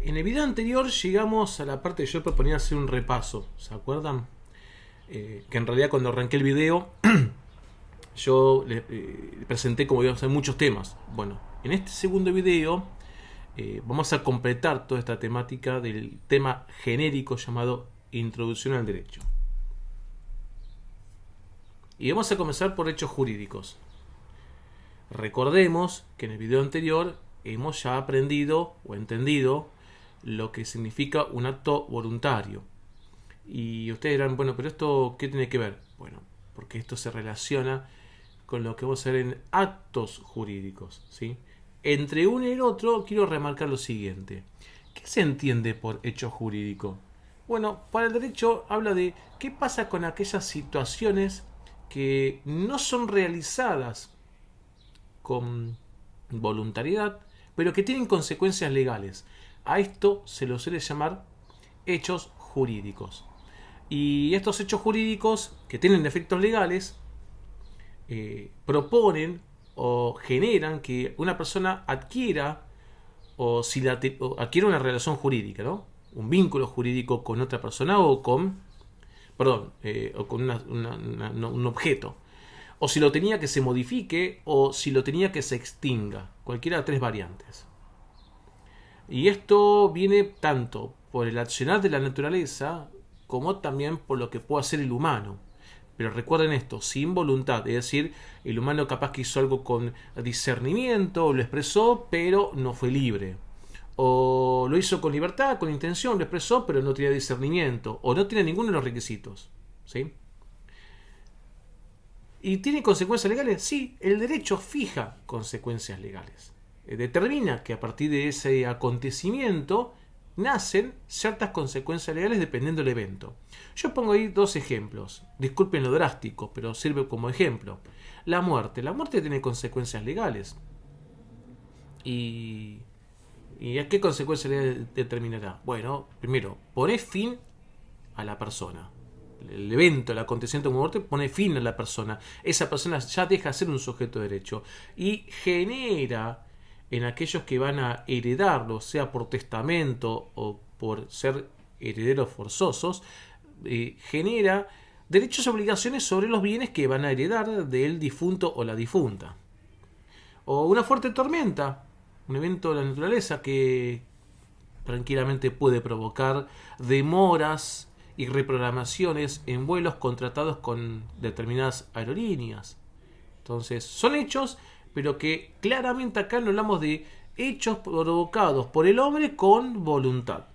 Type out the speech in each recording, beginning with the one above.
En el video anterior llegamos a la parte que yo proponía hacer un repaso, ¿se acuerdan? Que en realidad cuando arranqué el video yo le presenté como iba a hacer muchos temas. Bueno, en este segundo video vamos a completar toda esta temática del tema genérico llamado Introducción al Derecho. Y vamos a comenzar por hechos jurídicos. Recordemos que en el video anterior hemos ya aprendido o entendido lo que significa un acto voluntario. Y ustedes dirán, bueno, pero esto ¿qué tiene que ver? Bueno, porque esto se relaciona con lo que vamos a ver en actos jurídicos, ¿sí? Entre uno y el otro quiero remarcar lo siguiente. ¿Qué se entiende por hecho jurídico? Bueno, para el derecho habla de qué pasa con aquellas situaciones que no son realizadas con voluntariedad, pero que tienen consecuencias legales. A esto se lo suele llamar hechos jurídicos. Y estos hechos jurídicos que tienen efectos legales proponen o generan que una persona adquiera o adquiera una relación jurídica, ¿no? Un vínculo jurídico con otra persona o con un objeto. O si lo tenía que se modifique o si lo tenía que se extinga. Cualquiera de tres variantes. Y esto viene tanto por el accionar de la naturaleza como también por lo que puede hacer el humano. Pero recuerden esto, sin voluntad, es decir, el humano capaz que hizo algo con discernimiento, lo expresó, pero no fue libre. O lo hizo con libertad, con intención, lo expresó, pero no tenía discernimiento, o no tiene ninguno de los requisitos. ¿Sí? ¿Y tiene consecuencias legales? Sí, el derecho fija consecuencias legales. Determina que a partir de ese acontecimiento nacen ciertas consecuencias legales dependiendo del evento. Yo pongo ahí dos ejemplos. Disculpen lo drástico, pero sirve como ejemplo. La muerte. La muerte tiene consecuencias legales. ¿Y a qué consecuencias legales determinará? Bueno, primero, pone fin a la persona. El evento, el acontecimiento de muerte pone fin a la persona. Esa persona ya deja de ser un sujeto de derecho y genera en aquellos que van a heredarlo, sea por testamento o por ser herederos forzosos, genera derechos y obligaciones sobre los bienes que van a heredar del difunto o la difunta. O una fuerte tormenta, un evento de la naturaleza que tranquilamente puede provocar demoras y reprogramaciones en vuelos contratados con determinadas aerolíneas. Entonces, son hechos, pero que claramente acá no hablamos de hechos provocados por el hombre con voluntad.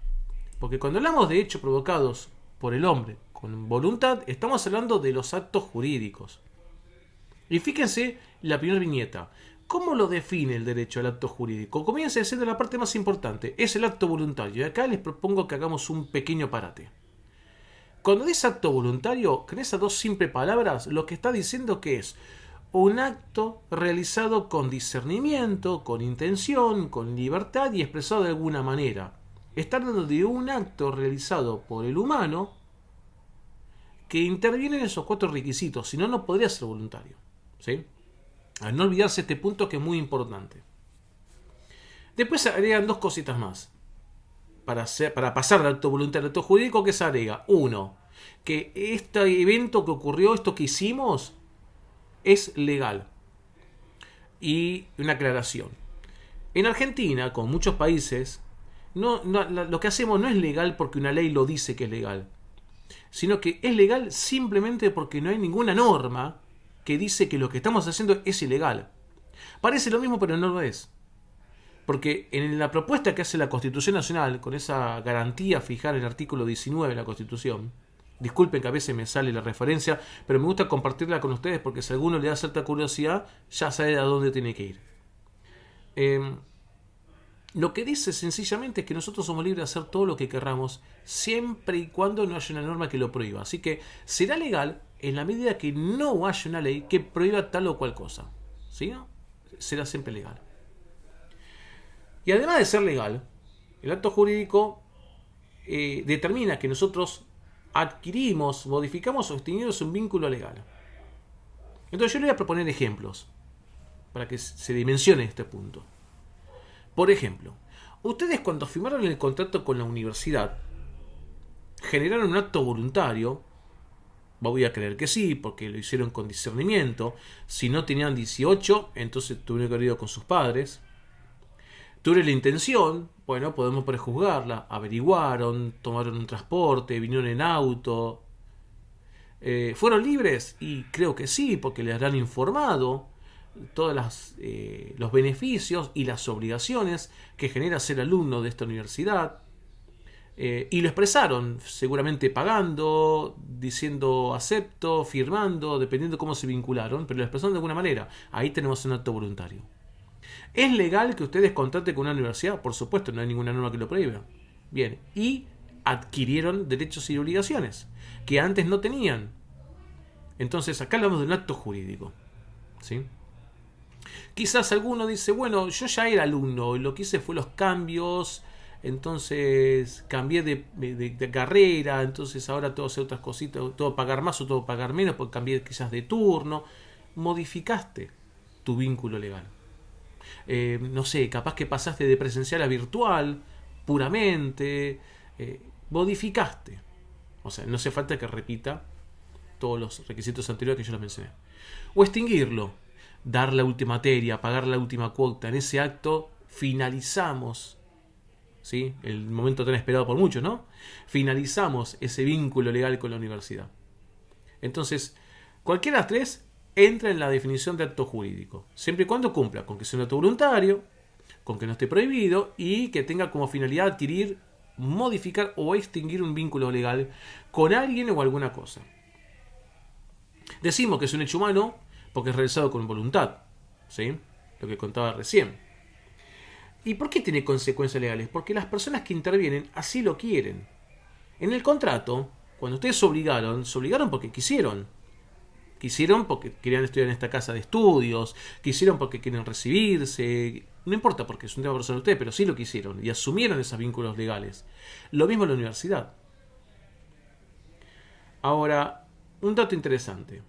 Porque cuando hablamos de hechos provocados por el hombre con voluntad, estamos hablando de los actos jurídicos. Y fíjense la primera viñeta. ¿Cómo lo define el derecho al acto jurídico? Comienza diciendo la parte más importante, es el acto voluntario. Y acá les propongo que hagamos un pequeño parate. Cuando dice acto voluntario, con esas dos simples palabras, lo que está diciendo que es un acto realizado con discernimiento, con intención, con libertad y expresado de alguna manera. Está hablando de un acto realizado por el humano que interviene en esos cuatro requisitos, si no, no podría ser voluntario. ¿Sí? Al no olvidarse este punto que es muy importante. Después se agregan dos cositas más. Para pasar del acto voluntario al acto jurídico, ¿qué se agrega? Uno, que este evento que ocurrió, esto que hicimos, es legal. Y una aclaración. En Argentina, como en muchos países, lo que hacemos no es legal porque una ley lo dice que es legal, sino que es legal simplemente porque no hay ninguna norma que dice que lo que estamos haciendo es ilegal. Parece lo mismo, pero no lo es. Porque en la propuesta que hace la Constitución Nacional, con esa garantía fijada en el artículo 19 de la Constitución, disculpen que a veces me sale la referencia, pero me gusta compartirla con ustedes porque si a alguno le da cierta curiosidad, ya sabe a dónde tiene que ir. Lo que dice sencillamente es que nosotros somos libres de hacer todo lo que querramos, siempre y cuando no haya una norma que lo prohíba. Así que será legal en la medida que no haya una ley que prohíba tal o cual cosa. ¿Sí? Será siempre legal. Y además de ser legal, el acto jurídico determina que nosotros adquirimos, modificamos o extinguimos un vínculo legal. Entonces yo le voy a proponer ejemplos para que se dimensione este punto. Por ejemplo, Ustedes cuando firmaron el contrato con la universidad, generaron un acto voluntario. Voy a creer que sí, porque lo hicieron con discernimiento. Si no tenían 18, entonces tuvieron que haber ido con sus padres. Tuvieron la intención, bueno, podemos prejuzgarla. Averiguaron, tomaron un transporte, vinieron en auto. ¿Fueron libres? Y creo que sí, porque les habrán informado todos los beneficios y las obligaciones que genera ser alumno de esta universidad. Y lo expresaron, seguramente pagando, diciendo acepto, firmando, dependiendo cómo se vincularon, pero lo expresaron de alguna manera. Ahí tenemos un acto voluntario. ¿Es legal que ustedes contraten con una universidad? Por supuesto, no hay ninguna norma que lo prohíba. Bien, y adquirieron derechos y obligaciones que antes no tenían. Entonces, acá hablamos de un acto jurídico. ¿Sí? Quizás alguno dice, bueno, yo ya era alumno, lo que hice fue los cambios, entonces cambié de carrera, entonces ahora tengo que hacer otras cositas, tengo que pagar más o tengo que pagar menos porque cambié quizás de turno. Modificaste tu vínculo legal. No sé, capaz que pasaste de presencial a virtual, puramente, modificaste. O sea, no hace falta que repita todos los requisitos anteriores que yo les mencioné. O extinguirlo, dar la última materia, pagar la última cuota. En ese acto finalizamos, ¿sí? El momento tan esperado por muchos, ¿no? Finalizamos ese vínculo legal con la universidad. Entonces, cualquiera de las tres entra en la definición de acto jurídico, siempre y cuando cumpla con que sea un acto voluntario, con que no esté prohibido y que tenga como finalidad adquirir, modificar o extinguir un vínculo legal con alguien o alguna cosa. Decimos que es un hecho humano porque es realizado con voluntad, ¿sí? Lo que contaba recién. ¿Y por qué tiene consecuencias legales? Porque las personas que intervienen así lo quieren. En el contrato, cuando ustedes se obligaron porque quisieron. Quisieron porque querían estudiar en esta casa de estudios, quisieron porque quieren recibirse, no importa porque es un tema personal de ustedes, pero sí lo quisieron y asumieron esos vínculos legales. Lo mismo en la universidad. Ahora, un dato interesante.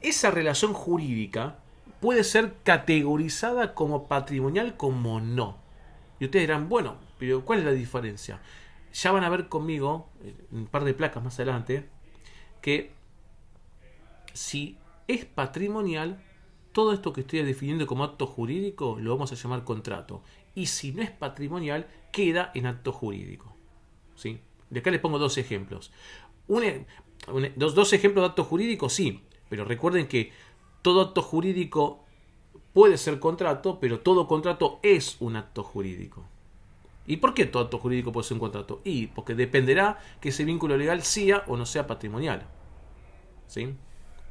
Esa relación jurídica puede ser categorizada como patrimonial como no. Y ustedes dirán, bueno, pero ¿cuál es la diferencia? Ya van a ver conmigo, en un par de placas más adelante, que si es patrimonial, todo esto que estoy definiendo como acto jurídico lo vamos a llamar contrato. Y si no es patrimonial, queda en acto jurídico. ¿Sí? De acá les pongo dos ejemplos. Dos ejemplos de acto jurídico, sí. Pero recuerden que todo acto jurídico puede ser contrato, pero todo contrato es un acto jurídico. ¿Y por qué todo acto jurídico puede ser un contrato? Y porque dependerá que ese vínculo legal sea o no sea patrimonial. ¿Sí?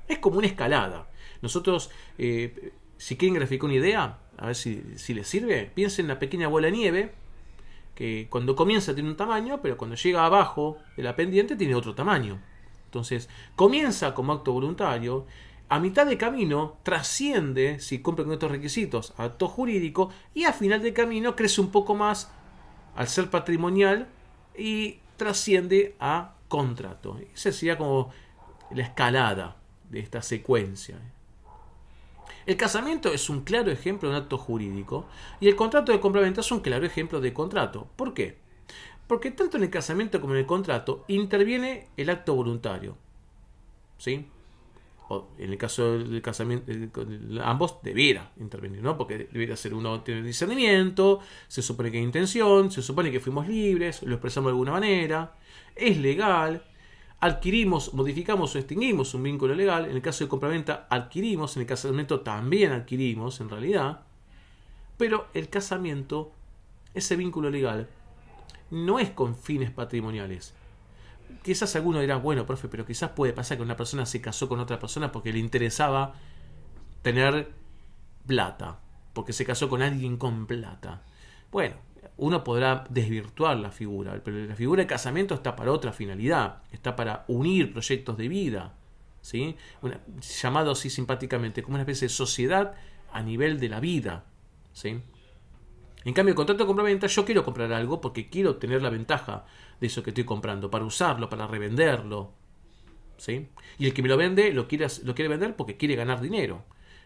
Es como una escalada. Nosotros, si quieren graficar una idea, a ver si les sirve, piensen en una pequeña bola de nieve que cuando comienza tiene un tamaño, pero cuando llega abajo de la pendiente tiene otro tamaño. Entonces, comienza como acto voluntario, a mitad de camino trasciende, si cumple con estos requisitos, a acto jurídico, y a final de camino crece un poco más al ser patrimonial y trasciende a contrato. Esa sería como la escalada de esta secuencia. El casamiento es un claro ejemplo de un acto jurídico y el contrato de compraventa es un claro ejemplo de contrato. ¿Por qué? Porque tanto en el casamiento como en el contrato interviene el acto voluntario. ¿Sí? O en el caso del casamiento, ambos debiera intervenir, ¿no? Porque debiera ser uno tiene discernimiento, se supone que hay intención, se supone que fuimos libres, lo expresamos de alguna manera, es legal. Adquirimos, modificamos o extinguimos un vínculo legal. En el caso de compraventa adquirimos, en el casamiento también adquirimos en realidad. Pero el casamiento, ese vínculo legal, no es con fines patrimoniales. Quizás alguno dirá, bueno, profe, pero quizás puede pasar que una persona se casó con otra persona porque le interesaba tener plata, porque se casó con alguien con plata. Bueno, uno podrá desvirtuar la figura, pero la figura de casamiento está para otra finalidad, está para unir proyectos de vida, ¿sí? Llamado así simpáticamente como una especie de sociedad a nivel de la vida, ¿sí? En cambio, el contrato de compra-venta, yo quiero comprar algo porque quiero tener la ventaja de eso que estoy comprando, para usarlo, para revenderlo, ¿sí? Y el que me lo vende lo quiere vender porque quiere ganar dinero.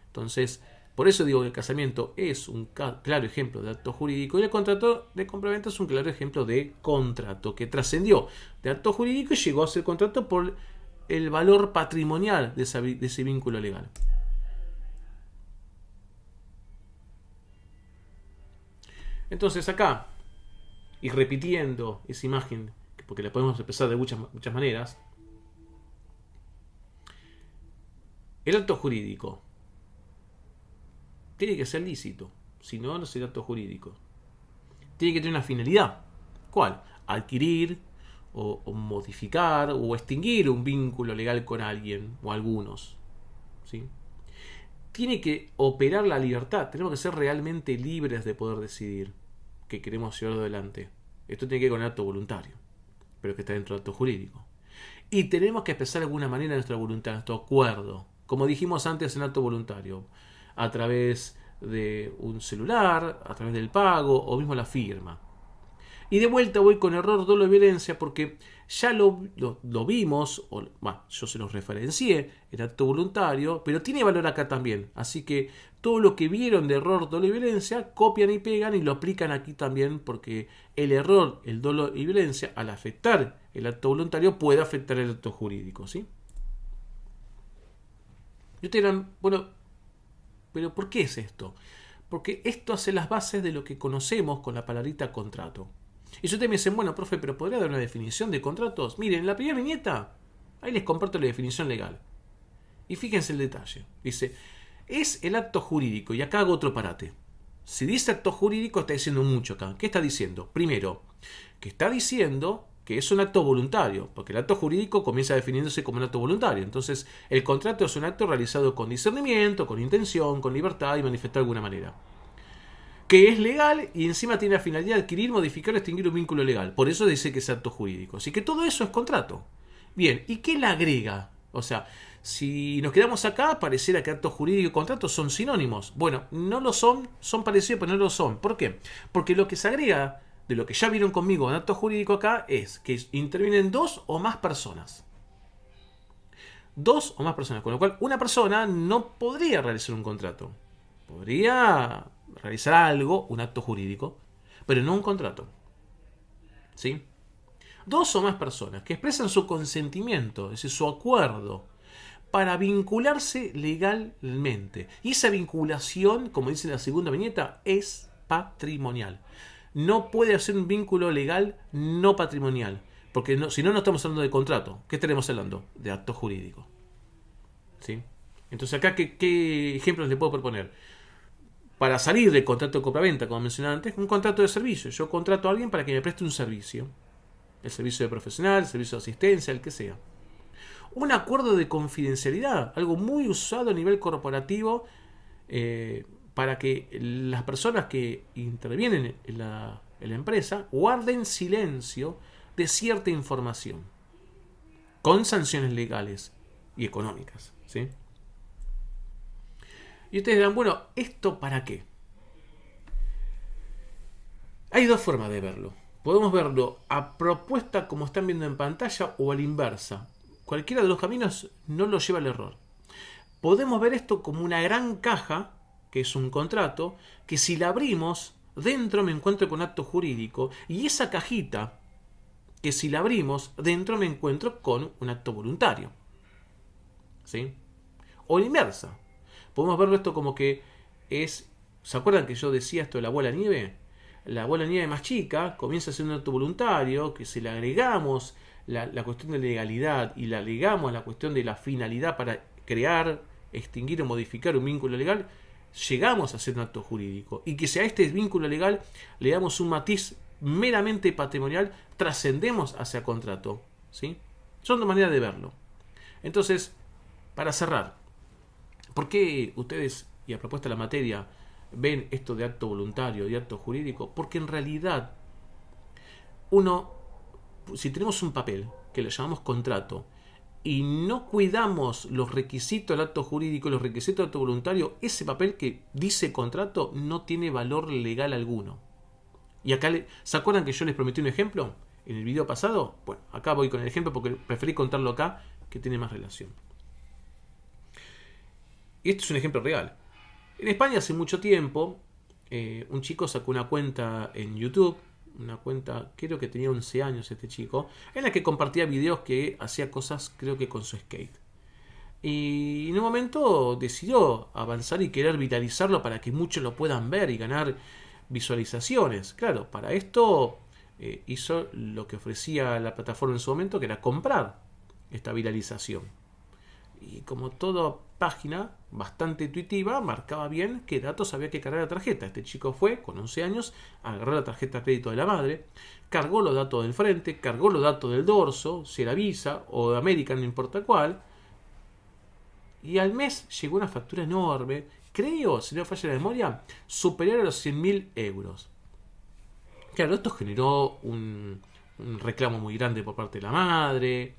Entonces, Por eso digo que el casamiento es un claro ejemplo de acto jurídico y el contrato de compraventa es un claro ejemplo de contrato que trascendió de acto jurídico y llegó a ser contrato por el valor patrimonial de ese vínculo legal. Entonces acá, y repitiendo esa imagen, porque la podemos expresar de muchas maneras, el acto jurídico tiene que ser lícito, si no, no será acto jurídico. Tiene que tener una finalidad. ¿Cuál? Adquirir, o modificar, o extinguir un vínculo legal con alguien, o algunos. ¿Sí? Tiene que operar la libertad. Tenemos que ser realmente libres de poder decidir que queremos llevar adelante. Esto tiene que ver con el acto voluntario, pero que está dentro del acto jurídico. Y tenemos que expresar de alguna manera nuestra voluntad, nuestro acuerdo, como dijimos antes en acto voluntario, a través de un celular, a través del pago o mismo la firma. Y de vuelta voy con error, dolo y violencia porque ya lo vimos, yo se los referencié, el acto voluntario, pero tiene valor acá también. Así que todo lo que vieron de error, dolo y violencia, copian y pegan y lo aplican aquí también porque el error, el dolo y violencia, al afectar el acto voluntario, puede afectar el acto jurídico, ¿sí? Y ustedes dirán, bueno, pero ¿por qué es esto? Porque esto hace las bases de lo que conocemos con la palabrita contrato. Y ustedes me dicen, bueno, profe, pero ¿podría dar una definición de contratos? Miren, en la primera viñeta, ahí les comparto la definición legal. Y fíjense el detalle. Dice, es el acto jurídico, y acá hago otro parate. Si dice acto jurídico, está diciendo mucho acá. ¿Qué está diciendo? Primero, que está diciendo que es un acto voluntario, porque el acto jurídico comienza definiéndose como un acto voluntario. Entonces, el contrato es un acto realizado con discernimiento, con intención, con libertad y manifestado de alguna manera. Que es legal y encima tiene la finalidad de adquirir, modificar o extinguir un vínculo legal. Por eso dice que es acto jurídico. Así que todo eso es contrato. Bien, ¿y qué le agrega? O sea, si nos quedamos acá, pareciera que acto jurídico y contrato son sinónimos. Bueno, no lo son, son parecidos, pero no lo son. ¿Por qué? Porque lo que se agrega de lo que ya vieron conmigo en acto jurídico acá es que intervienen dos o más personas. Dos o más personas, con lo cual una persona no podría realizar un contrato. Podría realizar algo, un acto jurídico, pero no un contrato. ¿Sí? Dos o más personas que expresan su consentimiento, es decir, su acuerdo, para vincularse legalmente. Y esa vinculación, como dice la segunda viñeta, es patrimonial. No puede hacer un vínculo legal no patrimonial, porque si no, no estamos hablando de contrato. ¿Qué estaremos hablando? De acto jurídico. ¿Sí? Entonces acá, ¿qué ejemplos le puedo proponer? Para salir del contrato de compraventa, como mencionaba antes, un contrato de servicio. Yo contrato a alguien para que me preste un servicio. El servicio de profesional, el servicio de asistencia, el que sea. Un acuerdo de confidencialidad, algo muy usado a nivel corporativo para que las personas que intervienen en la empresa guarden silencio de cierta información, con sanciones legales y económicas, ¿sí? Y ustedes dirán, bueno, ¿esto para qué? Hay dos formas de verlo. Podemos verlo a propuesta como están viendo en pantalla o a la inversa. Cualquiera de los caminos no lo lleva al error. Podemos ver esto como una gran caja, que es un contrato, que si la abrimos, dentro me encuentro con acto jurídico, y esa cajita, que si la abrimos, dentro me encuentro con un acto voluntario. ¿Sí? O la inversa. Podemos verlo esto como que es... ¿Se acuerdan que yo decía esto de la bola de nieve? La bola de nieve más chica comienza a ser un acto voluntario, que si le agregamos la cuestión de legalidad y le agregamos la cuestión de la finalidad para crear, extinguir o modificar un vínculo legal, llegamos a hacer un acto jurídico. Y que si a este vínculo legal le damos un matiz meramente patrimonial, trascendemos hacia contrato. ¿Sí? Son dos maneras de verlo. Entonces, para cerrar, ¿por qué ustedes, y a propuesta de la materia, ven esto de acto voluntario y acto jurídico? Porque en realidad si tenemos un papel que le llamamos contrato y no cuidamos los requisitos del acto jurídico y los requisitos del acto voluntario, ese papel que dice contrato no tiene valor legal alguno. Y acá, ¿se acuerdan que yo les prometí un ejemplo en el video pasado? Bueno, acá voy con el ejemplo porque preferí contarlo acá, que tiene más relación. Y este es un ejemplo real. En España hace mucho tiempo, un chico sacó una cuenta en YouTube, una cuenta, creo que tenía 11 años este chico, en la que compartía videos que hacía cosas, creo que con su skate. Y en un momento decidió avanzar y querer viralizarlo para que muchos lo puedan ver y ganar visualizaciones. Claro, para esto hizo lo que ofrecía la plataforma en su momento, que era comprar esta viralización. Y como toda página bastante intuitiva, marcaba bien qué datos había que cargar la tarjeta. Este chico fue, con 11 años, agarró la tarjeta de crédito de la madre, cargó los datos del frente, cargó los datos del dorso, si era Visa o de American, no importa cuál, y al mes llegó una factura enorme, creo, si no falla la memoria, superior a los 100.000 euros. Claro, esto generó un reclamo muy grande por parte de la madre,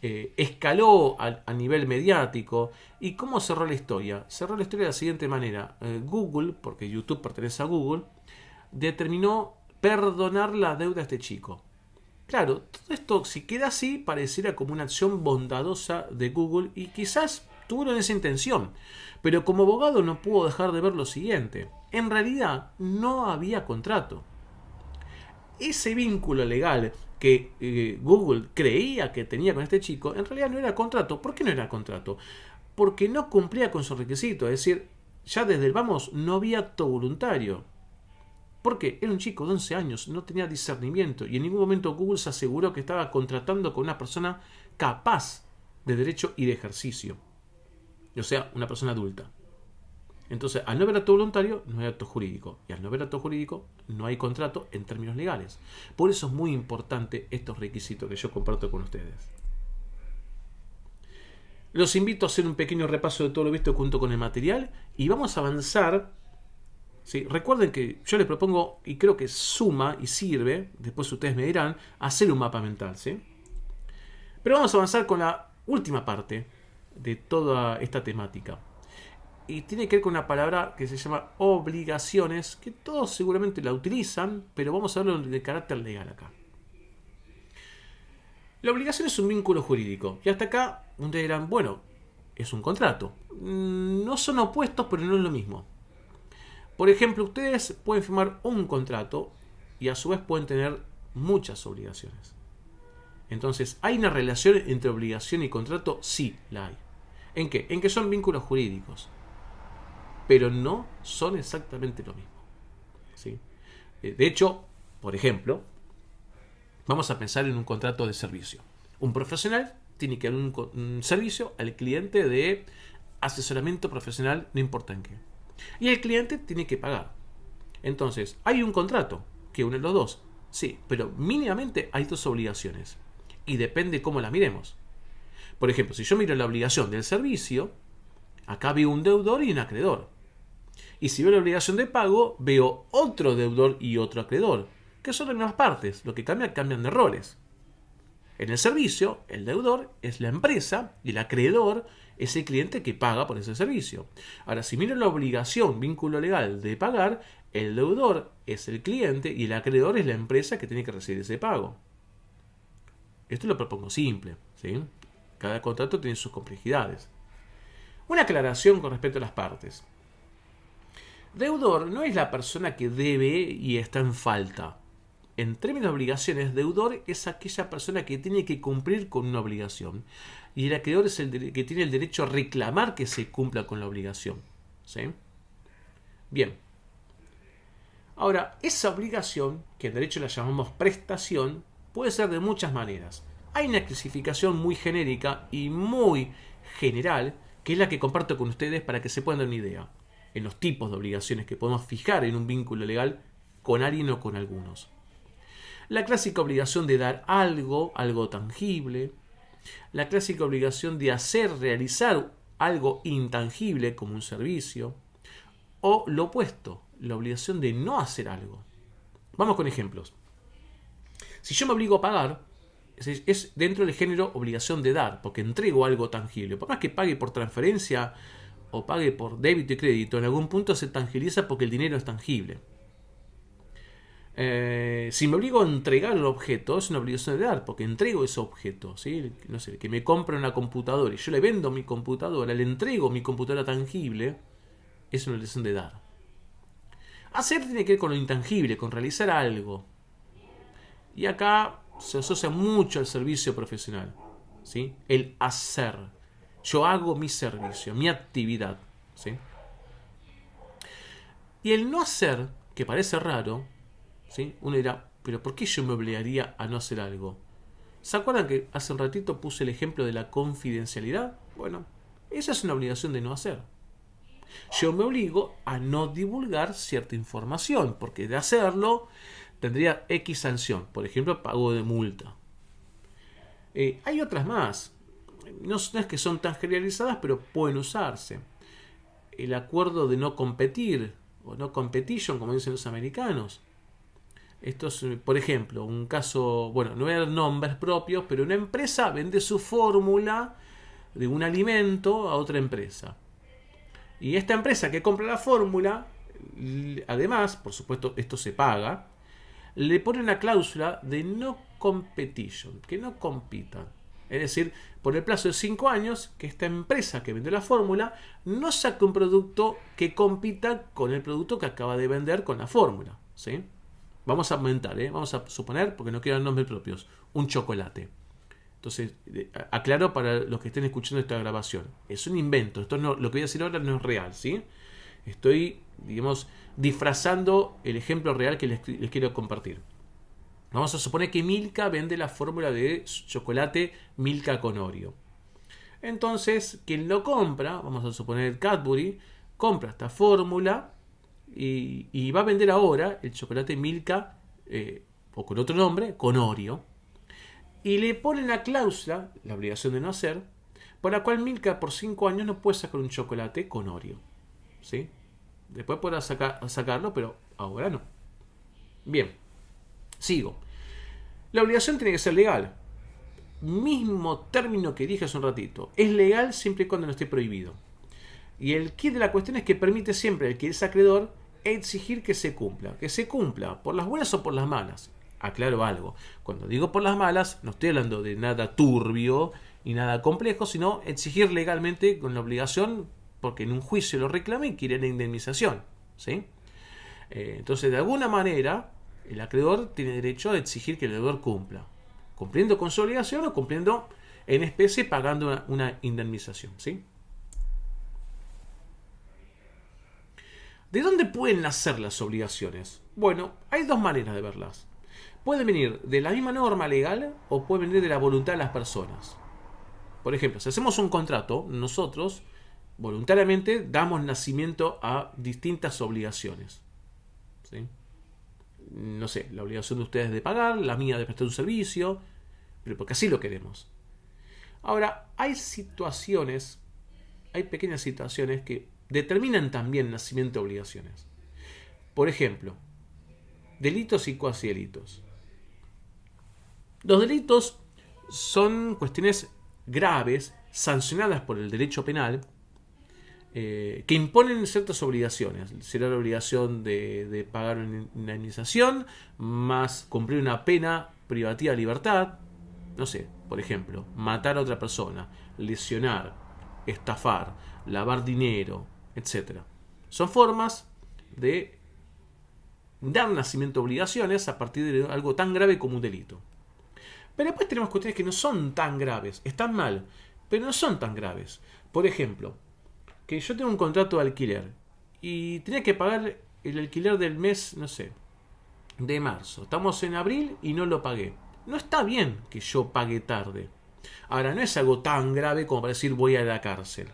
escaló a nivel mediático. ¿Y cómo cerró la historia? Cerró la historia de la siguiente manera. Google, porque YouTube pertenece a Google, determinó perdonar la deuda de este chico. Claro, todo esto, si queda así, pareciera como una acción bondadosa de Google y quizás tuvieron esa intención. Pero como abogado no puedo dejar de ver lo siguiente. En realidad no había contrato. Ese vínculo legal que Google creía que tenía con este chico, en realidad no era contrato. ¿Por qué no era contrato? Porque no cumplía con su requisito. Es decir, ya desde el vamos no había acto voluntario. Porque era un chico de 11 años, no tenía discernimiento y en ningún momento Google se aseguró que estaba contratando con una persona capaz de derecho y de ejercicio. O sea, una persona adulta. Entonces, al no haber acto voluntario, no hay acto jurídico. Y al no haber acto jurídico, no hay contrato en términos legales. Por eso es muy importante estos requisitos que yo comparto con ustedes. Los invito a hacer un pequeño repaso de todo lo visto junto con el material y vamos a avanzar. ¿Sí? Recuerden que yo les propongo, y creo que suma y sirve, después ustedes me dirán, hacer un mapa mental. ¿Sí? Pero vamos a avanzar con la última parte de toda esta temática. Y tiene que ver con una palabra que se llama obligaciones, que todos seguramente la utilizan, pero vamos a hablar de carácter legal acá. La obligación es un vínculo jurídico. Y hasta acá, ustedes dirán, bueno, es un contrato. No son opuestos, pero no es lo mismo. Por ejemplo, ustedes pueden firmar un contrato y a su vez pueden tener muchas obligaciones. Entonces, ¿hay una relación entre obligación y contrato? Sí, la hay. ¿En qué? En que son vínculos jurídicos. Pero no son exactamente lo mismo. ¿Sí? De hecho, por ejemplo, vamos a pensar en un contrato de servicio. Un profesional tiene que dar un servicio al cliente de asesoramiento profesional, no importa en qué. Y el cliente tiene que pagar. Entonces, hay un contrato que une los dos. Sí, pero mínimamente hay dos obligaciones. Y depende cómo las miremos. Por ejemplo, si yo miro la obligación del servicio, acá veo un deudor y un acreedor. Y si veo la obligación de pago, veo otro deudor y otro acreedor, que son las mismas partes. Lo que cambian de roles. En el servicio, el deudor es la empresa y el acreedor es el cliente que paga por ese servicio. Ahora, si miro la obligación, vínculo legal de pagar, el deudor es el cliente y el acreedor es la empresa que tiene que recibir ese pago. Esto lo propongo simple, ¿sí? Cada contrato tiene sus complejidades. Una aclaración con respecto a las partes. Deudor no es la persona que debe y está en falta. En términos de obligaciones, deudor es aquella persona que tiene que cumplir con una obligación. Y el acreedor es el que tiene el derecho a reclamar que se cumpla con la obligación. ¿Sí? Bien. Ahora, esa obligación, que en derecho la llamamos prestación, puede ser de muchas maneras. Hay una clasificación muy genérica y muy general, que es la que comparto con ustedes para que se puedan dar una idea. En los tipos de obligaciones que podemos fijar en un vínculo legal con alguien o con algunos. La clásica obligación de dar algo tangible. La clásica obligación de realizar algo intangible como un servicio. O lo opuesto, la obligación de no hacer algo. Vamos con ejemplos. Si yo me obligo a pagar, es dentro del género obligación de dar, porque entrego algo tangible. Por más que pague por transferencia o pague por débito y crédito, en algún punto se tangibiliza porque el dinero es tangible. Si me obligo a entregar el objeto, es una obligación de dar, porque entrego ese objeto. ¿Sí? No sé, que me compre una computadora y yo le vendo mi computadora, le entrego mi computadora tangible, es una obligación de dar. Hacer tiene que ver con lo intangible, con realizar algo. Y acá se asocia mucho al servicio profesional, ¿sí? El hacer. Yo hago mi servicio, mi actividad, ¿sí? Y el no hacer, que parece raro, ¿sí? Uno dirá, pero ¿por qué yo me obligaría a no hacer algo? ¿Se acuerdan que hace un ratito puse el ejemplo de la confidencialidad? Bueno, esa es una obligación de no hacer. Yo me obligo a no divulgar cierta información, porque de hacerlo tendría X sanción, por ejemplo, pago de multa. Hay otras más, no es que son tan generalizadas, pero pueden usarse. El acuerdo de no competir, o no competition, como dicen los americanos. Esto es, por ejemplo, un caso, bueno, no voy a dar nombres propios, pero una empresa vende su fórmula de un alimento a otra empresa. Y esta empresa que compra la fórmula, además, por supuesto, esto se paga, le pone una cláusula de no competition, que no compitan. Es decir, por el plazo de 5 años, que esta empresa que vende la fórmula no saque un producto que compita con el producto que acaba de vender con la fórmula, ¿sí? Vamos a aumentar, vamos a suponer, porque no quiero nombres propios, un chocolate. Entonces, aclaro para los que estén escuchando esta grabación. Es un invento. Esto no, lo que voy a decir ahora no es real, ¿sí? Estoy, digamos, disfrazando el ejemplo real que les quiero compartir. Vamos a suponer que Milka vende la fórmula de chocolate Milka con Oreo. Entonces, quien lo compra, vamos a suponer Cadbury, compra esta fórmula y va a vender ahora el chocolate Milka, o con otro nombre, con Oreo. Y le ponen la cláusula, la obligación de no hacer, por la cual Milka por 5 años no puede sacar un chocolate con Oreo, ¿sí? Después podrá sacarlo, pero ahora no. Bien, sigo. La obligación tiene que ser legal. Mismo término que dije hace un ratito. Es legal siempre y cuando no esté prohibido. Y el kit de la cuestión es que permite siempre al que es acreedor exigir que se cumpla. Que se cumpla, por las buenas o por las malas. Aclaro algo. Cuando digo por las malas, no estoy hablando de nada turbio y nada complejo, sino exigir legalmente con la obligación, porque en un juicio lo reclame y quiere la indemnización, ¿sí? Entonces, de alguna manera, el acreedor tiene derecho a exigir que el deudor cumpla, cumpliendo con su obligación o cumpliendo en especie pagando una indemnización, ¿sí? ¿De dónde pueden nacer las obligaciones? Bueno, hay dos maneras de verlas. Puede venir de la misma norma legal o puede venir de la voluntad de las personas. Por ejemplo, si hacemos un contrato, nosotros voluntariamente damos nacimiento a distintas obligaciones, ¿sí? No sé, la obligación de ustedes de pagar, la mía de prestar un servicio, pero porque así lo queremos. Ahora, hay pequeñas situaciones que determinan también nacimiento de obligaciones. Por ejemplo, delitos y cuasi delitos. Los delitos son cuestiones graves, sancionadas por el derecho penal, que imponen ciertas obligaciones. Será la obligación de pagar una indemnización, más cumplir una pena privativa de libertad. No sé, por ejemplo, matar a otra persona, lesionar, estafar, lavar dinero, etc. Son formas de dar nacimiento a obligaciones a partir de algo tan grave como un delito. Pero después tenemos cuestiones que no son tan graves, están mal, pero no son tan graves. Por ejemplo, que yo tengo un contrato de alquiler y tenía que pagar el alquiler del mes, no sé, de marzo. Estamos en abril y no lo pagué. No está bien que yo pague tarde. Ahora, no es algo tan grave como para decir voy a la cárcel.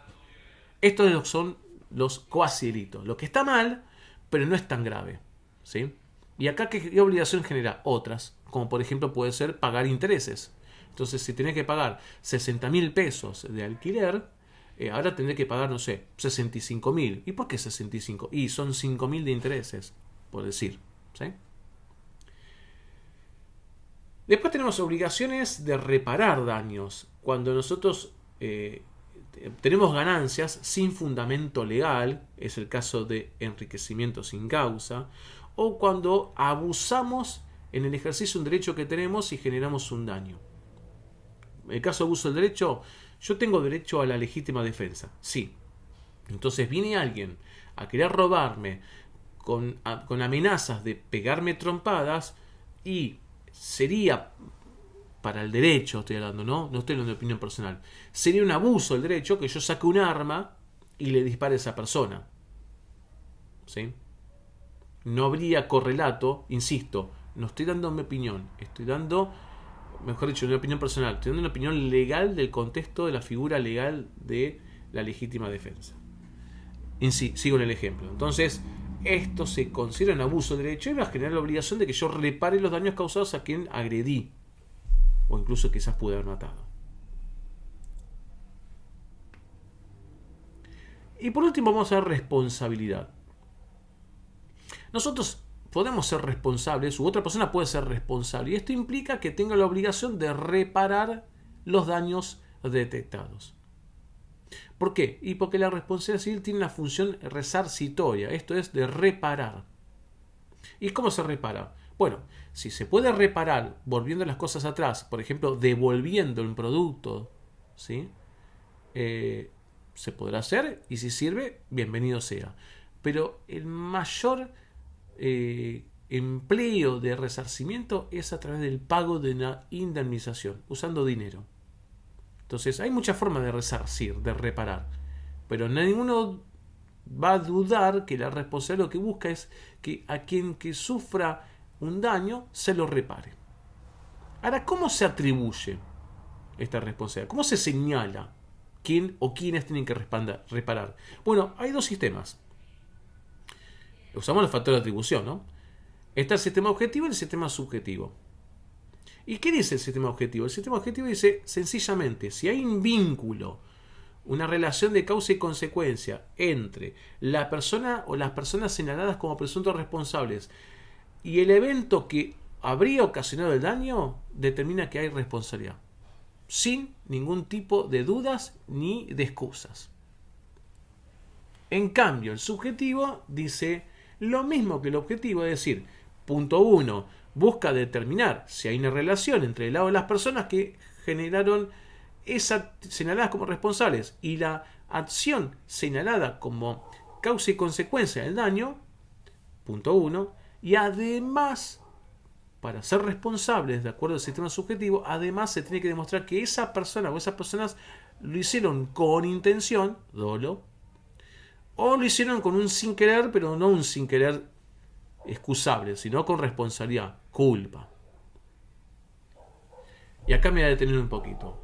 Estos son los cuasi delitos. Lo que está mal, pero no es tan grave, ¿sí? Y acá, ¿qué obligación genera? Otras, como por ejemplo puede ser pagar intereses. Entonces, si tenés que pagar 60.000 pesos de alquiler, ahora tendré que pagar, no sé, 65.000. ¿Y por qué 65? Y son 5.000 de intereses, por decir, ¿sí? Después tenemos obligaciones de reparar daños. Cuando nosotros tenemos ganancias sin fundamento legal, es el caso de enriquecimiento sin causa, o cuando abusamos en el ejercicio de un derecho que tenemos y generamos un daño. En el caso de abuso del derecho, yo tengo derecho a la legítima defensa, sí. Entonces viene alguien a querer robarme con amenazas de pegarme trompadas, y sería, para el derecho estoy hablando, no estoy hablando de opinión personal, sería un abuso del derecho que yo saque un arma y le dispare a esa persona. ¿Sí? No habría correlato, insisto, no estoy dando mi opinión, estoy dando, mejor dicho, una opinión personal, estoy dando una opinión legal del contexto de la figura legal de la legítima defensa. Sigo en el ejemplo. Entonces, esto se considera un abuso de derecho y va a generar la obligación de que yo repare los daños causados a quien agredí, o incluso quizás pude haber matado. Y por último vamos a ver responsabilidad. Nosotros podemos ser responsables, u otra persona puede ser responsable, y esto implica que tenga la obligación de reparar los daños detectados. ¿Por qué? Y porque la responsabilidad civil tiene una función resarcitoria, esto es de reparar. ¿Y cómo se repara? Bueno, si se puede reparar volviendo las cosas atrás, por ejemplo, devolviendo un producto, ¿sí? Se podrá hacer, y si sirve, bienvenido sea. Pero el mayor empleo de resarcimiento es a través del pago de una indemnización, usando dinero. Entonces hay muchas formas de resarcir, de reparar, pero ninguno va a dudar que la responsabilidad lo que busca es que a quien que sufra un daño se lo repare. Ahora, ¿cómo se atribuye esta responsabilidad? ¿Cómo se señala quién o quiénes tienen que reparar? Bueno, hay dos sistemas. Usamos el factor de atribución, ¿no? Está el sistema objetivo y el sistema subjetivo. ¿Y qué dice el sistema objetivo? El sistema objetivo dice sencillamente, si hay un vínculo, una relación de causa y consecuencia entre la persona o las personas señaladas como presuntos responsables y el evento que habría ocasionado el daño, determina que hay responsabilidad, sin ningún tipo de dudas ni de excusas. En cambio, el subjetivo dice lo mismo que el objetivo, es decir, punto 1, busca determinar si hay una relación entre el lado de las personas que generaron esas señaladas como responsables y la acción señalada como causa y consecuencia del daño, punto 1, y además, para ser responsables de acuerdo al sistema subjetivo, además se tiene que demostrar que esa persona o esas personas lo hicieron con intención, dolo, o lo hicieron con un sin querer, pero no un sin querer excusable, sino con responsabilidad, culpa. Y acá me voy a detener un poquito.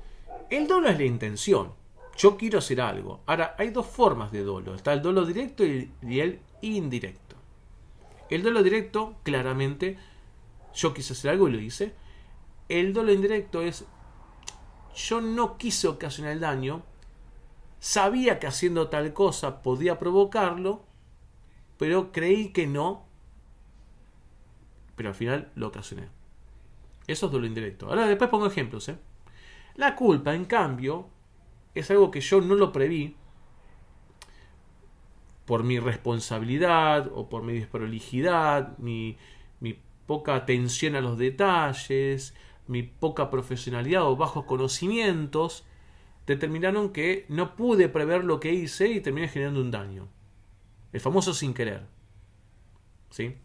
El dolo es la intención. Yo quiero hacer algo. Ahora, hay dos formas de dolo. Está el dolo directo y el indirecto. El dolo directo, claramente, yo quise hacer algo y lo hice. El dolo indirecto es, yo no quise ocasionar el daño, sabía que haciendo tal cosa podía provocarlo, pero creí que no, pero al final lo ocasioné. Eso es dolo indirecto. Ahora después pongo ejemplos. La culpa, en cambio, es algo que yo no lo preví por mi responsabilidad o por mi desprolijidad, mi poca atención a los detalles, mi poca profesionalidad o bajos conocimientos, determinaron que no pude prever lo que hice y terminé generando un daño. El famoso sin querer. ¿Sí?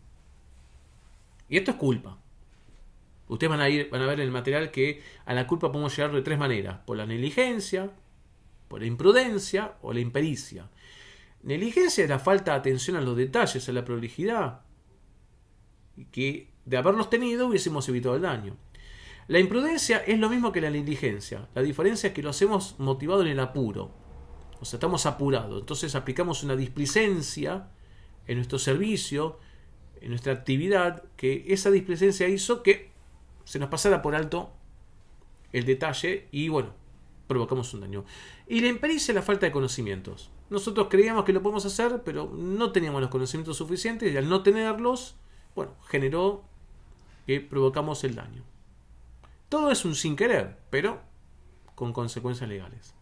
Y esto es culpa. Ustedes van a ver en el material que a la culpa podemos llegar de tres maneras: por la negligencia, por la imprudencia o la impericia. Negligencia es la falta de atención a los detalles, a la prolijidad, y que de haberlos tenido hubiésemos evitado el daño. La imprudencia es lo mismo que la negligencia. La diferencia es que lo hacemos motivado en el apuro. O sea, estamos apurados. Entonces aplicamos una displicencia en nuestro servicio, en nuestra actividad, que esa displicencia hizo que se nos pasara por alto el detalle y, bueno, provocamos un daño. Y la impericia es la falta de conocimientos. Nosotros creíamos que lo podemos hacer, pero no teníamos los conocimientos suficientes y al no tenerlos, bueno, generó que provocamos el daño. Todo es un sin querer, pero con consecuencias legales.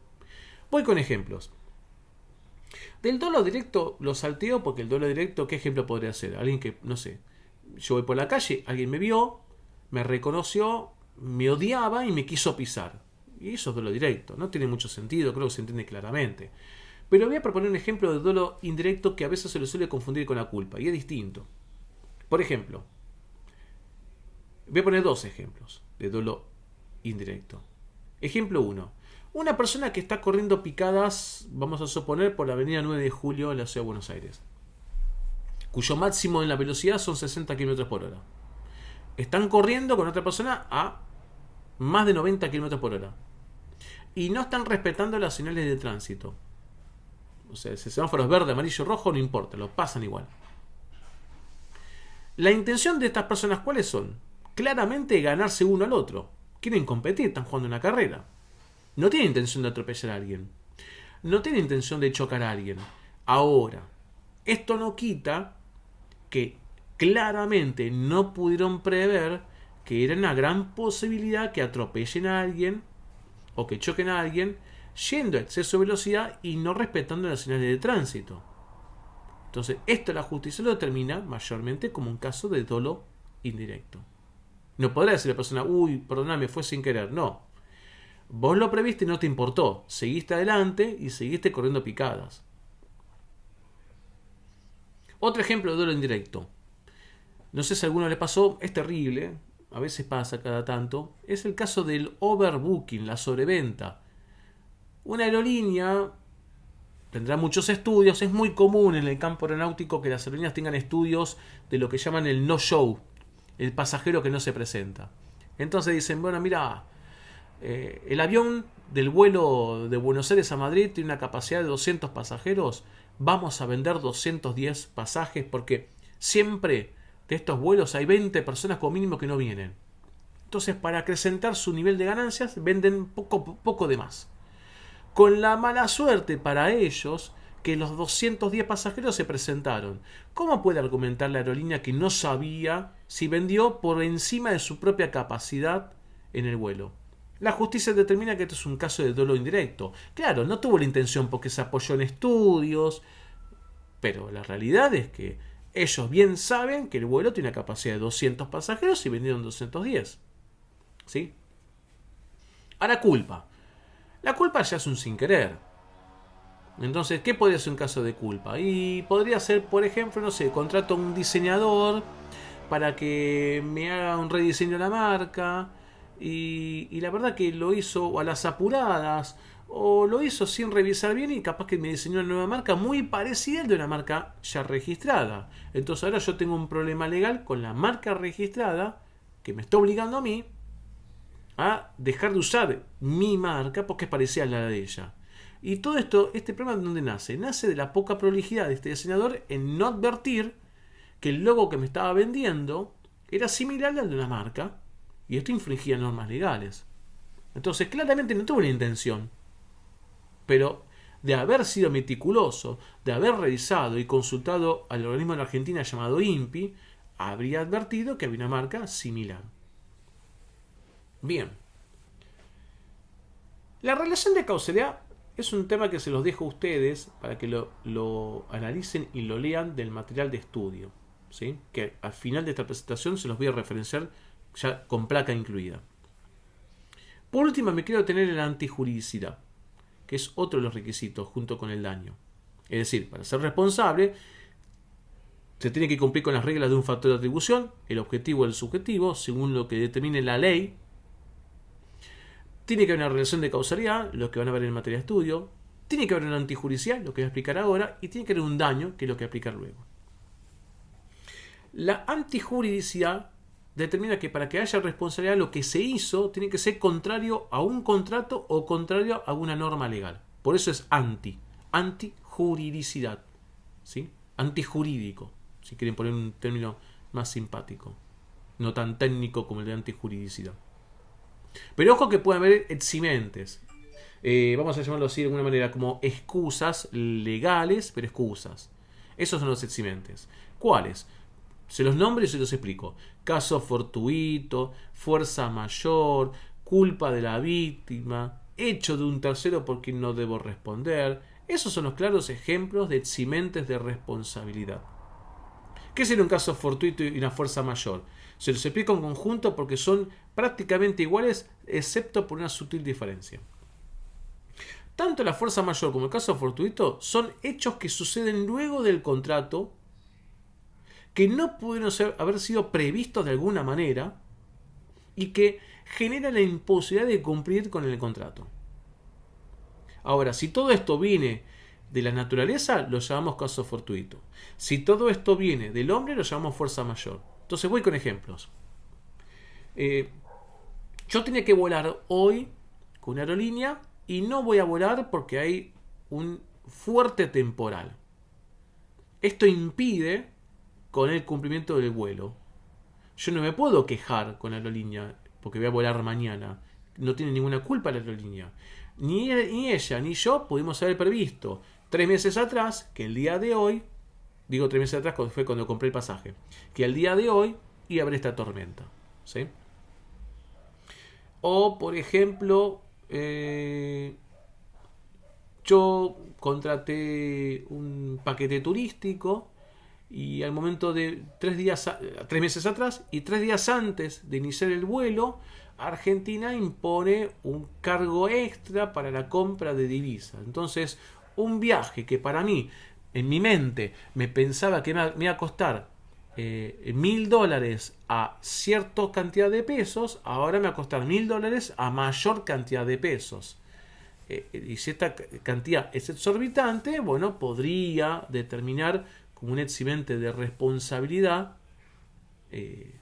Voy con ejemplos. Del dolo directo lo salteo porque el dolo directo, ¿qué ejemplo podría ser? Alguien que, no sé, yo voy por la calle, alguien me vio, me reconoció, me odiaba y me quiso pisar. Y eso es dolo directo. No tiene mucho sentido, creo que se entiende claramente. Pero voy a proponer un ejemplo de dolo indirecto que a veces se lo suele confundir con la culpa, y es distinto. Por ejemplo, voy a poner 2 ejemplos de dolo indirecto. Ejemplo 1. Una persona que está corriendo picadas, vamos a suponer, por la avenida 9 de Julio en la ciudad de Buenos Aires, cuyo máximo en la velocidad son 60 km por hora. Están corriendo con otra persona a más de 90 km por hora. Y no están respetando las señales de tránsito. O sea, si el semáforo es verde, amarillo, rojo, no importa, lo pasan igual. La intención de estas personas, ¿cuáles son? Claramente ganarse uno al otro. Quieren competir, están jugando una carrera. No tienen intención de atropellar a alguien. No tienen intención de chocar a alguien. Ahora, esto no quita que claramente no pudieron prever que era una gran posibilidad que atropellen a alguien o que choquen a alguien yendo a exceso de velocidad y no respetando las señales de tránsito. Entonces, esto la justicia lo determina mayormente como un caso de dolo indirecto. No podrá decir la persona, uy, perdóname, fue sin querer. No. Vos lo previste y no te importó. Seguiste adelante y seguiste corriendo picadas. Otro ejemplo de dolo indirecto. No sé si a alguno le pasó, es terrible, a veces pasa cada tanto. Es el caso del overbooking, la sobreventa. Una aerolínea tendrá muchos estudios. Es muy común en el campo aeronáutico que las aerolíneas tengan estudios de lo que llaman el no-show, el pasajero que no se presenta. Entonces dicen, bueno, mira, el avión del vuelo de Buenos Aires a Madrid tiene una capacidad de 200 pasajeros. Vamos a vender 210 pasajes porque siempre de estos vuelos hay 20 personas como mínimo que no vienen. Entonces, para acrecentar su nivel de ganancias, venden poco de más. Con la mala suerte para ellos que los 210 pasajeros se presentaron. ¿Cómo puede argumentar la aerolínea que no sabía si vendió por encima de su propia capacidad en el vuelo? La justicia determina que esto es un caso de dolo indirecto. Claro, no tuvo la intención porque se apoyó en estudios, pero la realidad es que ellos bien saben que el vuelo tiene una capacidad de 200 pasajeros y vendieron 210. ¿Sí? Ahora, culpa. La culpa ya es un sin querer. Entonces, ¿qué podría ser un caso de culpa? Y podría ser, por ejemplo, no sé, contrato a un diseñador para que me haga un rediseño de la marca y la verdad que lo hizo a las apuradas o lo hizo sin revisar bien y capaz que me diseñó una nueva marca muy parecida a de una marca ya registrada. Entonces ahora yo tengo un problema legal con la marca registrada que me está obligando a mí a dejar de usar mi marca porque es parecida a la de ella. Y todo esto, este problema ¿de dónde nace? Nace de la poca prolijidad de este diseñador en no advertir que el logo que me estaba vendiendo era similar al de una marca y esto infringía normas legales. Entonces claramente no tuvo la intención, pero de haber sido meticuloso, de haber revisado y consultado al organismo en Argentina llamado INPI, habría advertido que había una marca similar. Bien. La relación de causalidad es un tema que se los dejo a ustedes para que lo analicen y lo lean del material de estudio, ¿sí? Que al final de esta presentación se los voy a referenciar ya con placa incluida. Por último, me quiero detener en la antijuridicidad, que es otro de los requisitos junto con el daño. Es decir, para ser responsable, se tiene que cumplir con las reglas de un factor de atribución, el objetivo y el subjetivo, según lo que determine la ley. Tiene que haber una relación de causalidad, lo que van a ver en materia de estudio. Tiene que haber una antijuridicidad, lo que voy a explicar ahora. Y tiene que haber un daño, que es lo que voy a explicar luego. La antijuridicidad determina que para que haya responsabilidad lo que se hizo tiene que ser contrario a un contrato o contrario a una norma legal. Por eso es antijuridicidad, ¿sí? Antijurídico, si quieren poner un término más simpático, no tan técnico como el de antijuridicidad. Pero ojo que puede haber eximentes, vamos a llamarlo así de alguna manera, como excusas legales, pero excusas. Esos son los eximentes. ¿Cuáles? Se los nombro y se los explico. Caso fortuito, fuerza mayor, culpa de la víctima, hecho de un tercero por quien no debo responder. Esos son los claros ejemplos de eximentes de responsabilidad. ¿Qué sería un caso fortuito y una fuerza mayor? Se los explico en conjunto porque son prácticamente iguales, excepto por una sutil diferencia. Tanto la fuerza mayor como el caso fortuito son hechos que suceden luego del contrato, que no pudieron haber sido previstos de alguna manera y que generan la imposibilidad de cumplir con el contrato. Ahora, si todo esto viene de la naturaleza, lo llamamos caso fortuito. Si todo esto viene del hombre, lo llamamos fuerza mayor. Entonces voy con ejemplos. Yo tenía que volar hoy con una aerolínea y no voy a volar porque hay un fuerte temporal. Esto impide con el cumplimiento del vuelo. Yo no me puedo quejar con la aerolínea porque voy a volar mañana. No tiene ninguna culpa la aerolínea. Ni ella ni yo pudimos haber previsto 3 meses atrás que el día de hoy, digo 3 meses atrás fue cuando compré el pasaje, que el día de hoy iba a haber esta tormenta. ¿Sí? O por ejemplo, yo contraté un paquete turístico y al momento de 3 meses atrás y 3 días antes de iniciar el vuelo, Argentina impone un cargo extra para la compra de divisas. Entonces, un viaje que para mí, en mi mente, me pensaba que me iba a costar $1.000 a cierta cantidad de pesos, ahora me va a costar $1.000 a mayor cantidad de pesos. Y si esta cantidad es exorbitante, bueno, podría determinar como un eximente de responsabilidad en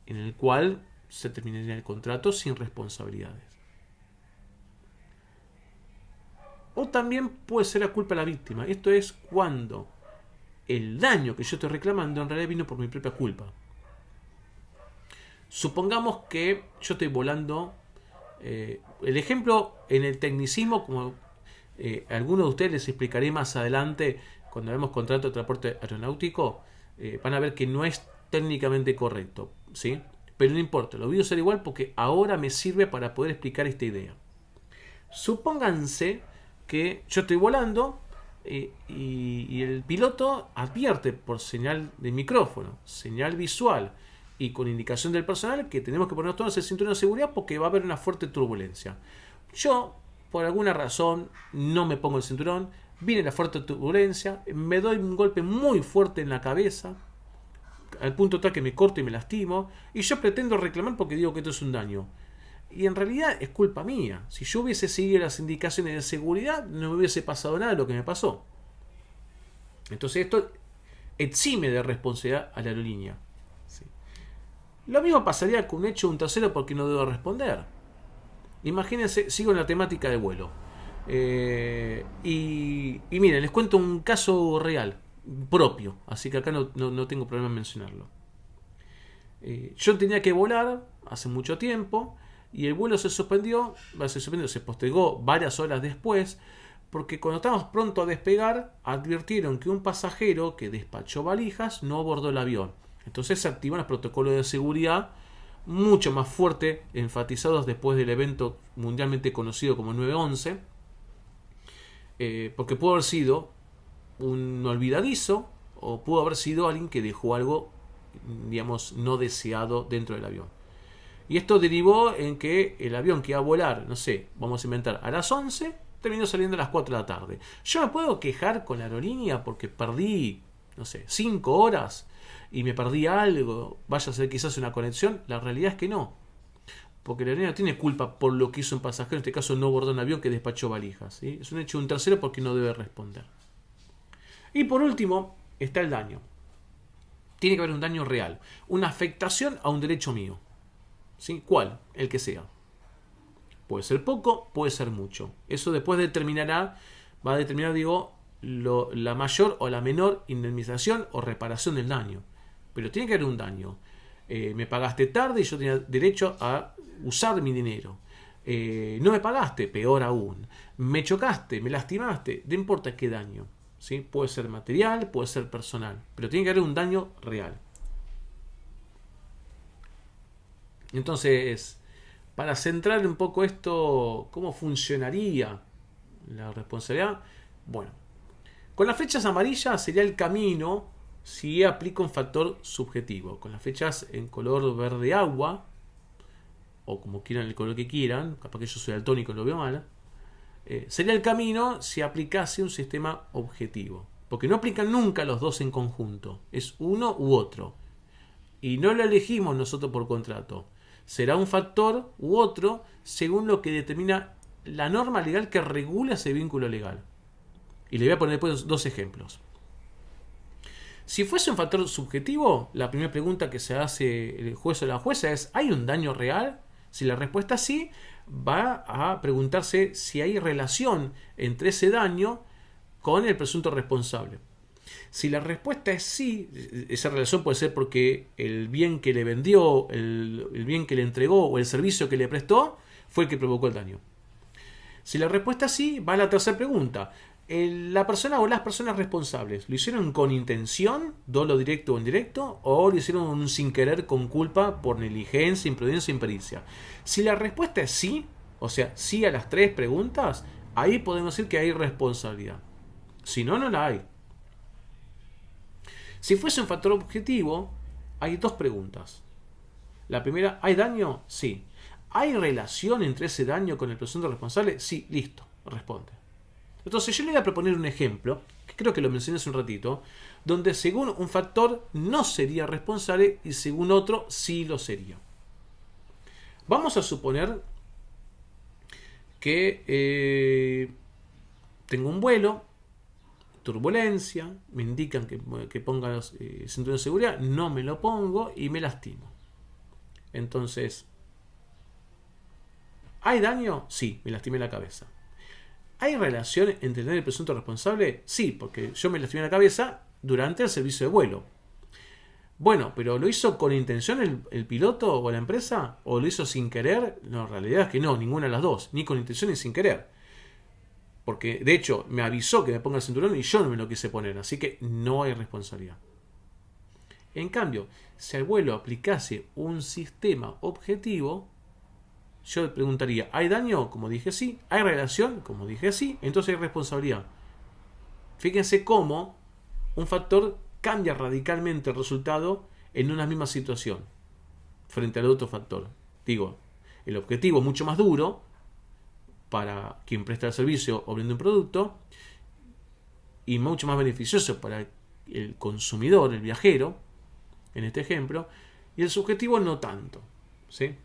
el cual se terminaría el contrato sin responsabilidades. O también puede ser la culpa de la víctima. Esto es cuando el daño que yo estoy reclamando en realidad vino por mi propia culpa. Supongamos que yo estoy volando. El ejemplo en el tecnicismo, como algunos de ustedes les explicaré más adelante cuando vemos contrato de transporte aeronáutico, van a ver que no es técnicamente correcto, ¿sí? Pero no importa, lo voy a usar igual porque ahora me sirve para poder explicar esta idea. Supónganse que yo estoy volando y el piloto advierte por señal de micrófono, señal visual y con indicación del personal que tenemos que ponernos todos el cinturón de seguridad porque va a haber una fuerte turbulencia. Yo, por alguna razón, no me pongo el cinturón, viene la fuerte turbulencia, me doy un golpe muy fuerte en la cabeza, al punto tal que me corto y me lastimo, y yo pretendo reclamar porque digo que esto es un daño. Y en realidad es culpa mía. Si yo hubiese seguido las indicaciones de seguridad, no me hubiese pasado nada de lo que me pasó. Entonces esto exime de responsabilidad a la aerolínea. Sí. Lo mismo pasaría con un hecho de un tercero porque no debo responder. Imagínense, sigo en la temática de vuelo. Y miren, les cuento un caso real, propio, así que acá no tengo problema en mencionarlo. Yo tenía que volar hace mucho tiempo y el vuelo se postergó varias horas después porque cuando estábamos pronto a despegar advirtieron que un pasajero que despachó valijas no abordó el avión. Entonces se activan los protocolos de seguridad mucho más fuertes, enfatizados después del evento mundialmente conocido como 9/11, porque pudo haber sido un olvidadizo o pudo haber sido alguien que dejó algo, digamos, no deseado dentro del avión. Y esto derivó en que el avión que iba a volar, no sé, vamos a inventar, a las 11, terminó saliendo a las 4 de la tarde. ¿Yo me puedo quejar con la aerolínea porque perdí, no sé, 5 horas y me perdí algo? Vaya a ser quizás una conexión. La realidad es que no. Porque la aerolínea no tiene culpa por lo que hizo un pasajero, en este caso no abordó un avión que despachó valijas, ¿sí? Es un hecho de un tercero porque no debe responder. Y por último está el daño. Tiene que haber un daño real, una afectación a un derecho mío. ¿Sí? ¿Cuál? El que sea. Puede ser poco, puede ser mucho. Eso después va a determinar, la mayor o la menor indemnización o reparación del daño. Pero tiene que haber un daño. Me pagaste tarde y yo tenía derecho a usar mi dinero. No me pagaste, peor aún. Me chocaste, me lastimaste, no importa qué daño. ¿Sí? Puede ser material, puede ser personal, pero tiene que haber un daño real. Entonces, para centrar un poco esto, ¿cómo funcionaría la responsabilidad? Bueno, con las flechas amarillas sería el camino si aplico un factor subjetivo. Con las flechas en color verde agua, o como quieran, el color que quieran, capaz que yo soy daltónico y lo veo mal, sería el camino si aplicase un sistema objetivo. Porque no aplican nunca los dos en conjunto. Es uno u otro. Y no lo elegimos nosotros por contrato. Será un factor u otro según lo que determina la norma legal que regula ese vínculo legal. Y le voy a poner después dos ejemplos. Si fuese un factor subjetivo, la primera pregunta que se hace el juez o la jueza es: ¿hay un daño real? Si la respuesta es sí, va a preguntarse si hay relación entre ese daño con el presunto responsable. Si la respuesta es sí, esa relación puede ser porque el bien que le vendió, el bien que le entregó o el servicio que le prestó fue el que provocó el daño. Si la respuesta es sí, va a la tercera pregunta. La persona o las personas responsables, ¿lo hicieron con intención, dolo directo o indirecto, o lo hicieron sin querer, con culpa, por negligencia, imprudencia o impericia? Si la respuesta es sí, o sea, sí a las tres preguntas, ahí podemos decir que hay responsabilidad. Si no, no la hay. Si fuese un factor objetivo, hay dos preguntas. La primera: ¿hay daño? Sí. ¿Hay relación entre ese daño con el presunto responsable? Sí, listo, responde. Entonces yo le voy a proponer un ejemplo, que creo que lo mencioné hace un ratito, donde según un factor no sería responsable y según otro sí lo sería. Vamos a suponer que tengo un vuelo, turbulencia, me indican que ponga los cinturón de seguridad, no me lo pongo y me lastimo. Entonces, ¿hay daño? Sí, me lastimé la cabeza. ¿Hay relación entre tener el presunto responsable? Sí, porque yo me lastimé la cabeza durante el servicio de vuelo. Bueno, pero ¿lo hizo con intención el piloto o la empresa? ¿O lo hizo sin querer? No, en realidad es que no, ninguna de las dos. Ni con intención ni sin querer. Porque, de hecho, me avisó que me ponga el cinturón y yo no me lo quise poner. Así que no hay responsabilidad. En cambio, si al vuelo aplicase un sistema objetivo, yo preguntaría: ¿hay daño? Como dije sí. ¿Hay relación? Como dije sí. Entonces hay responsabilidad. Fíjense cómo un factor cambia radicalmente el resultado en una misma situación frente al otro factor. Digo, el objetivo es mucho más duro para quien presta el servicio o vende un producto y mucho más beneficioso para el consumidor, el viajero, en este ejemplo, y el subjetivo no tanto. ¿Sí?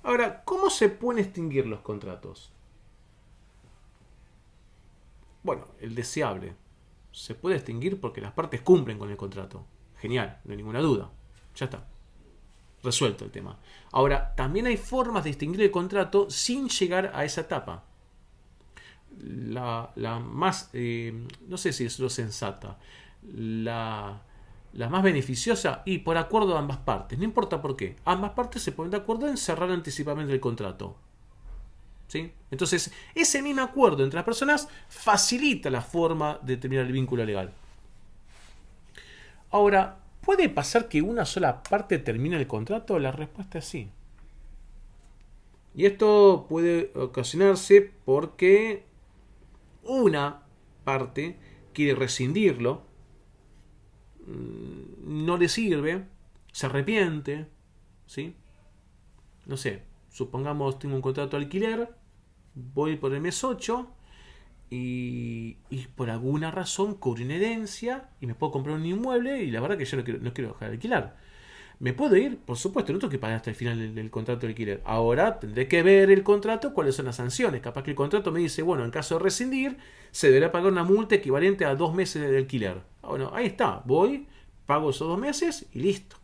Ahora, ¿cómo se pueden extinguir los contratos? Bueno, el deseable. Se puede extinguir porque las partes cumplen con el contrato. Genial, no hay ninguna duda. Ya está. Resuelto el tema. Ahora, también hay formas de extinguir el contrato sin llegar a esa etapa. La más, no sé si es lo sensata, la más beneficiosa y por acuerdo de ambas partes. No importa por qué. Ambas partes se ponen de acuerdo en cerrar anticipadamente el contrato. ¿Sí? Entonces, ese mismo acuerdo entre las personas facilita la forma de terminar el vínculo legal. Ahora, ¿puede pasar que una sola parte termine el contrato? La respuesta es sí. Y esto puede ocasionarse porque una parte quiere rescindirlo, no le sirve, se arrepiente, ¿sí? No sé, supongamos tengo un contrato de alquiler, voy por el mes 8 y por alguna razón cobro una herencia y me puedo comprar un inmueble y la verdad que yo no quiero dejar de alquilar. ¿Me puedo ir? Por supuesto, no tengo que pagar hasta el final del contrato de alquiler. Ahora tendré que ver el contrato, cuáles son las sanciones. Capaz que el contrato me dice, bueno, en caso de rescindir, se deberá pagar una multa equivalente a 2 meses de alquiler. Bueno, ahí está, voy, pago esos 2 meses y listo.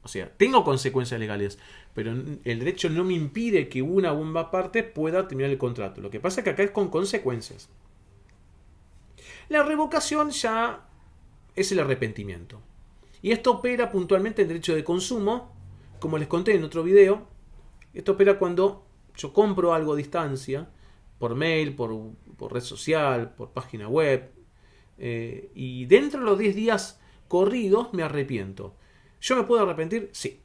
O sea, tengo consecuencias legales, pero el derecho no me impide que una u ambas partes pueda terminar el contrato. Lo que pasa es que acá es con consecuencias. La revocación ya es el arrepentimiento. Y esto opera puntualmente en derecho de consumo, como les conté en otro video. Esto opera cuando yo compro algo a distancia, por mail, por red social, por página web, y dentro de los 10 días corridos me arrepiento. ¿Yo me puedo arrepentir? Sí.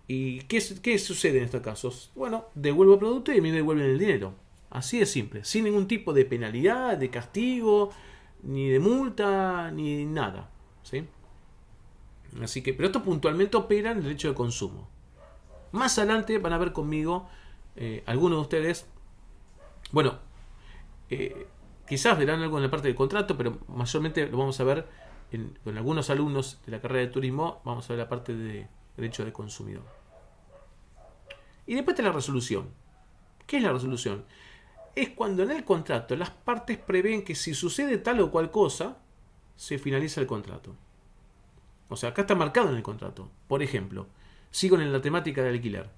¿Y qué sucede en estos casos? Bueno, devuelvo el producto y me devuelven el dinero. Así de simple, sin ningún tipo de penalidad, de castigo, ni de multa, ni nada. ¿Sí? Así que, pero esto puntualmente opera en el derecho de consumo. Más adelante van a ver conmigo algunos de ustedes, bueno, quizás verán algo en la parte del contrato, pero mayormente lo vamos a ver con algunos alumnos de la carrera de turismo, vamos a ver la parte de derecho de consumidor. Y después está la resolución. ¿Qué es la resolución? Es cuando en el contrato las partes prevén que si sucede tal o cual cosa, se finaliza el contrato. O sea, acá está marcado en el contrato. Por ejemplo, sigo en la temática de alquiler.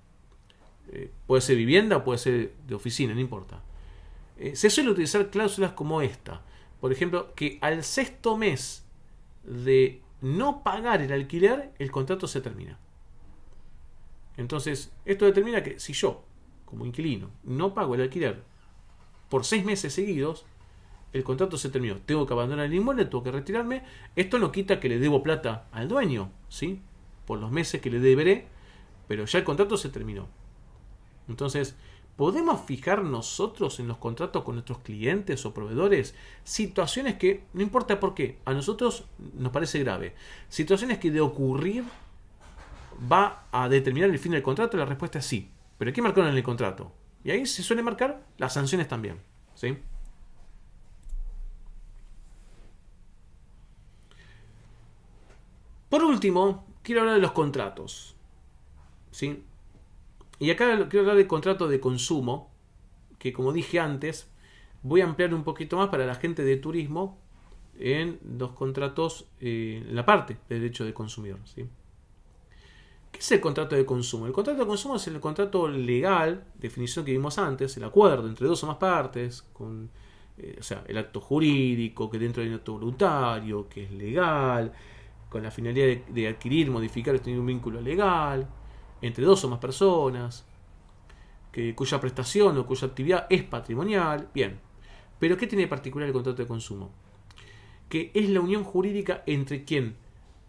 Puede ser vivienda o puede ser de oficina, no importa. Se suele utilizar cláusulas como esta. Por ejemplo, que al 6º mes de no pagar el alquiler, el contrato se termina. Entonces, esto determina que si yo, como inquilino, no pago el alquiler por 6 meses seguidos, el contrato se terminó. Tengo que abandonar el inmueble, tengo que retirarme. Esto no quita que le debo plata al dueño, ¿sí? Por los meses que le deberé, pero ya el contrato se terminó. Entonces, ¿podemos fijar nosotros en los contratos con nuestros clientes o proveedores situaciones que, no importa por qué, a nosotros nos parece grave? Situaciones que de ocurrir va a determinar el fin del contrato. La respuesta es sí, pero hay que marcarlo en el contrato. Y ahí se suele marcar las sanciones también, ¿sí? Por último, quiero hablar de los contratos, ¿sí? Y acá quiero hablar del contrato de consumo, que como dije antes, voy a ampliar un poquito más para la gente de turismo en los contratos, en la parte de derecho de consumidor, ¿sí? ¿Qué es el contrato de consumo? El contrato de consumo es el contrato legal, definición que vimos antes, el acuerdo entre dos o más partes, con, o sea, el acto jurídico, que dentro del acto voluntario, que es legal, con la finalidad de adquirir, modificar o tener un vínculo legal, entre dos o más personas, cuya prestación o cuya actividad es patrimonial. Bien, pero ¿qué tiene de particular el contrato de consumo? Que es la unión jurídica entre quien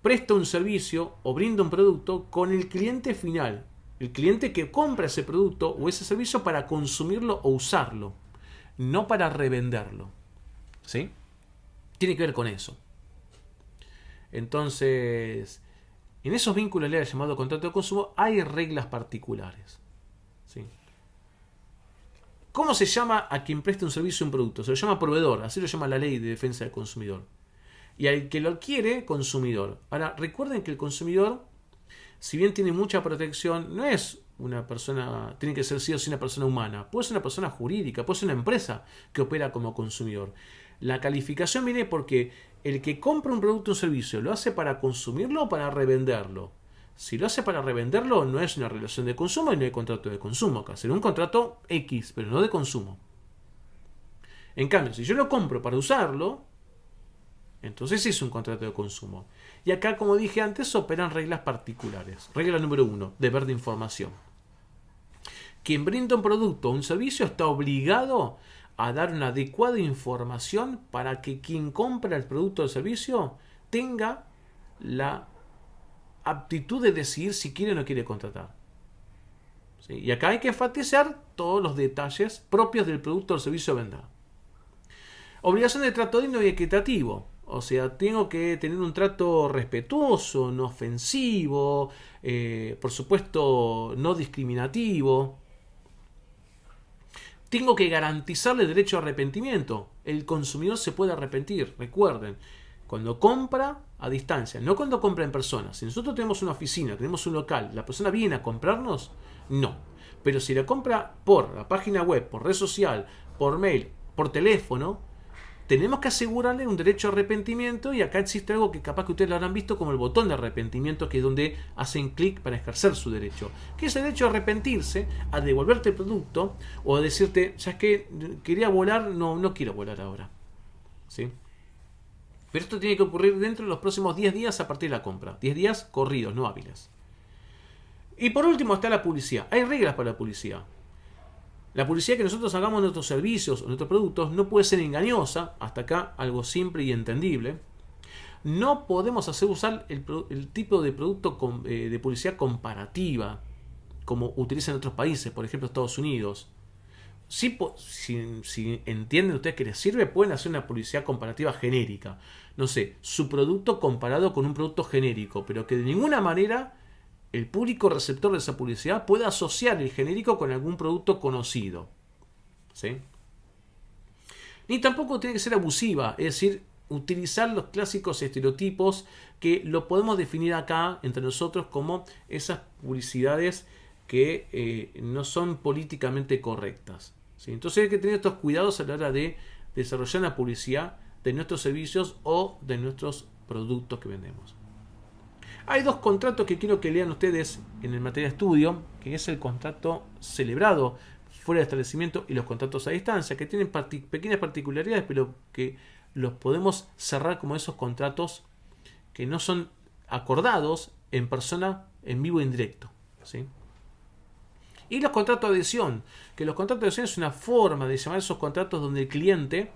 presta un servicio o brinda un producto con el cliente final, el cliente que compra ese producto o ese servicio para consumirlo o usarlo, no para revenderlo, ¿sí? Tiene que ver con eso. Entonces, en esos vínculos legales llamados contrato de consumo hay reglas particulares, ¿sí? ¿Cómo se llama a quien presta un servicio o un producto? Se lo llama proveedor, así lo llama la ley de defensa del consumidor. Y al que lo adquiere, consumidor. Ahora, recuerden que el consumidor, si bien tiene mucha protección, no es una persona, tiene que ser sí o sí una persona humana. Puede ser una persona jurídica, puede ser una empresa que opera como consumidor. La calificación viene porque el que compra un producto o un servicio, ¿lo hace para consumirlo o para revenderlo? Si lo hace para revenderlo, no es una relación de consumo y no hay contrato de consumo acá. Será un contrato X, pero no de consumo. En cambio, si yo lo compro para usarlo, entonces sí es un contrato de consumo. Y acá, como dije antes, operan reglas particulares. Regla número 1, deber de información. Quien brinda un producto o un servicio está obligado a dar una adecuada información para que quien compra el producto o el servicio tenga la aptitud de decidir si quiere o no quiere contratar. ¿Sí? Y acá hay que enfatizar todos los detalles propios del producto o el servicio vendado. Obligación de trato digno y equitativo. O sea, tengo que tener un trato respetuoso, no ofensivo, por supuesto no discriminativo. Tengo que garantizarle derecho a arrepentimiento. El consumidor se puede arrepentir, recuerden. Cuando compra a distancia, no cuando compra en persona. Si nosotros tenemos una oficina, tenemos un local, ¿la persona viene a comprarnos? No. Pero si la compra por la página web, por red social, por mail, por teléfono, tenemos que asegurarle un derecho a arrepentimiento. Y acá existe algo que capaz que ustedes lo habrán visto como el botón de arrepentimiento, que es donde hacen clic para ejercer su derecho. Que es el derecho a arrepentirse, a devolverte el producto o a decirte, ¿sabes qué? Quería volar, no quiero volar ahora. ¿Sí? Pero esto tiene que ocurrir dentro de los próximos 10 días a partir de la compra. 10 días corridos, no hábiles. Y por último está la publicidad. Hay reglas para la publicidad. La publicidad que nosotros hagamos de nuestros servicios o nuestros productos no puede ser engañosa. Hasta acá algo simple y entendible. No podemos hacer usar el tipo de producto de publicidad comparativa como utilizan en otros países, por ejemplo Estados Unidos. si entienden ustedes que les sirve, pueden hacer una publicidad comparativa genérica. No sé, su producto comparado con un producto genérico, pero que de ninguna manera el público receptor de esa publicidad pueda asociar el genérico con algún producto conocido. ¿Sí? Ni tampoco tiene que ser abusiva, es decir, utilizar los clásicos estereotipos que lo podemos definir acá entre nosotros como esas publicidades que no son políticamente correctas. ¿Sí? Entonces hay que tener estos cuidados a la hora de desarrollar la publicidad de nuestros servicios o de nuestros productos que vendemos. Hay dos contratos que quiero que lean ustedes en el material de estudio, que es el contrato celebrado fuera de establecimiento y los contratos a distancia, que tienen pequeñas particularidades, pero que los podemos cerrar como esos contratos que no son acordados en persona, en vivo e indirecto. ¿Sí? Y los contratos de adhesión, que los contratos de adhesión es una forma de llamar esos contratos donde el cliente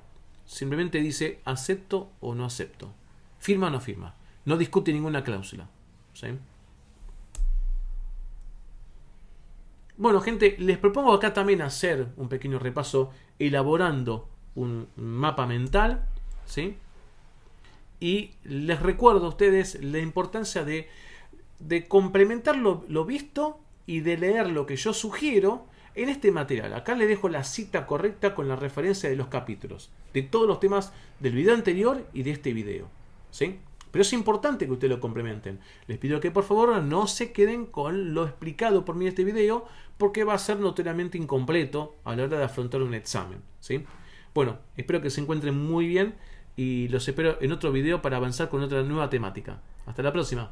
simplemente dice acepto o no acepto, firma o no firma, no discute ninguna cláusula. ¿Sí? Bueno, gente, les propongo acá también hacer un pequeño repaso elaborando un mapa mental, ¿sí? Y les recuerdo a ustedes la importancia de complementar lo visto y de leer lo que yo sugiero en este material. Acá les dejo la cita correcta con la referencia de los capítulos, de todos los temas del video anterior y de este video, ¿sí? Pero es importante que ustedes lo complementen. Les pido que por favor no se queden con lo explicado por mí en este video, porque va a ser notoriamente incompleto a la hora de afrontar un examen, ¿sí? Bueno, espero que se encuentren muy bien y los espero en otro video para avanzar con otra nueva temática. Hasta la próxima.